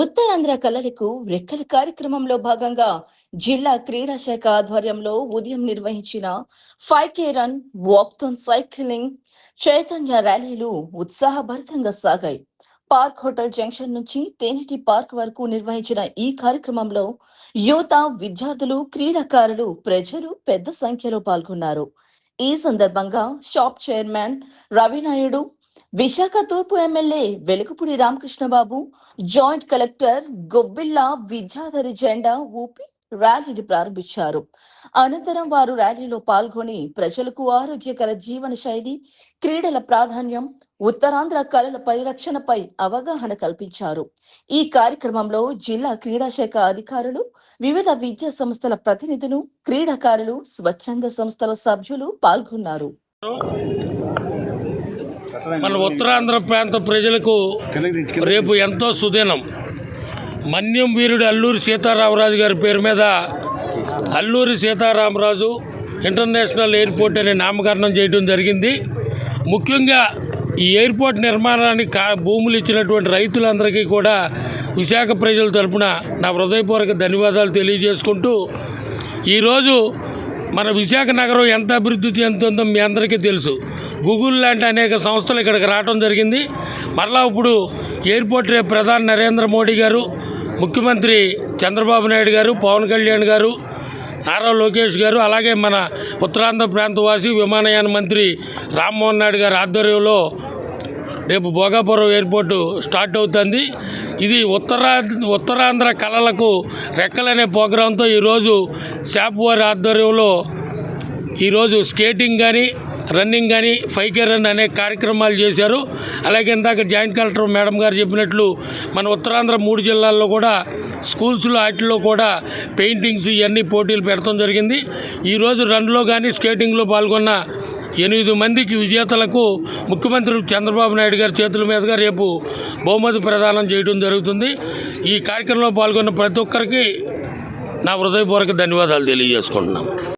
ఉత్తరాంధ్ర కళలకు రెక్కల కార్యక్రమంలో భాగంగా జిల్లా క్రీడా శాఖ ఆధ్వర్యంలో ఉదయం నిర్వహించిన 5K run, walkathon, cycling, Chaitanya ర్యాలీలు ఉత్సాహభరితంగా సాగాయి. పార్క్ హోటల్ జంక్షన్ నుంచి తేనెటి పార్క్ వరకు నిర్వహించిన ఈ కార్యక్రమంలో యువత, విద్యార్థులు, క్రీడాకారులు, ప్రజలు పెద్ద సంఖ్యలో పాల్గొన్నారు. ఈ సందర్భంగా షాప్ చైర్మన్ రవినాయుడు, విశాఖ తూర్పు MLA Velagapudi Ramakrishna Babu, joint collector Gobbilla Vidyadhari జెండా ఊపి ర్యాలీని ప్రారంభించారు. అనంతరం వారు ర్యాలీలో పాల్గొని ప్రజలకు ఆరోగ్యకర జీవన శైలి, క్రీడల ప్రాధాన్యం, ఉత్తరాంధ్ర కళల పరిరక్షణపై అవగాహన కల్పించారు. ఈ కార్యక్రమంలో జిల్లా క్రీడా శాఖ అధికారులు, వివిధ విద్యా సంస్థల ప్రతినిధులు, క్రీడాకారులు, స్వచ్ఛంద సంస్థల సభ్యులు పాల్గొన్నారు. మన ఉత్తరాంధ్ర ప్రాంత ప్రజలకు రేపు ఎంతో సుదినం. మన్యం వీరుడు అల్లూరి సీతారామరాజు గారి పేరు మీద అల్లూరి సీతారామరాజు ఇంటర్నేషనల్ ఎయిర్పోర్ట్ అనే నామకరణం చేయడం జరిగింది. ముఖ్యంగా ఈ ఎయిర్పోర్ట్ నిర్మాణానికి భూములు ఇచ్చినటువంటి రైతులందరికీ కూడా విశాఖ ప్రజల తరపున నా హృదయపూర్వక ధన్యవాదాలు తెలియజేసుకుంటూ, ఈరోజు మన విశాఖ నగరం ఎంత అభివృద్ధి చెందుతుందో మీ అందరికీ తెలుసు. గూగుల్ లాంటి అనేక సంస్థలు ఇక్కడికి రావడం జరిగింది. మరలా ఇప్పుడు ఎయిర్పోర్ట్ రేపు ప్రధాని నరేంద్ర మోడీ గారు, ముఖ్యమంత్రి చంద్రబాబు నాయుడు గారు, పవన్ కళ్యాణ్ గారు, నారా లోకేష్ గారు, అలాగే మన ఉత్తరాంధ్ర ప్రాంతవాసి విమానయాన మంత్రి రామ్మోహన్ నాయుడు గారి ఆధ్వర్యంలో రేపు భోగాపురం ఎయిర్పోర్టు స్టార్ట్ అవుతుంది. ఇది ఉత్తరాంధ్ర కళలకు రెక్కలనే ప్రోగ్రాంతో ఈరోజు షాప్ వారి ఆధ్వర్యంలో ఈరోజు స్కేటింగ్ కానీ, రన్నింగ్ కానీ, 5K రన్ అనే కార్యక్రమాలు చేశారు. అలాగే ఇందాక జాయింట్ కలెక్టర్ మేడం గారు చెప్పినట్లు మన ఉత్తరాంధ్ర 3 జిల్లాల్లో కూడా స్కూల్స్లో వాటిల్లో కూడా పెయింటింగ్స్ ఇవన్నీ పోటీలు పెడతాం జరిగింది. ఈరోజు రన్లో కానీ స్కేటింగ్లో పాల్గొన్న 8 మందికి విజేతలకు ముఖ్యమంత్రి చంద్రబాబు నాయుడు గారి చేతుల మీదుగా రేపు బహుమతి ప్రదానం చేయడం జరుగుతుంది. ఈ కార్యక్రమంలో పాల్గొన్న ప్రతి ఒక్కరికి నా హృదయపూర్వక ధన్యవాదాలు తెలియజేసుకుంటున్నాం.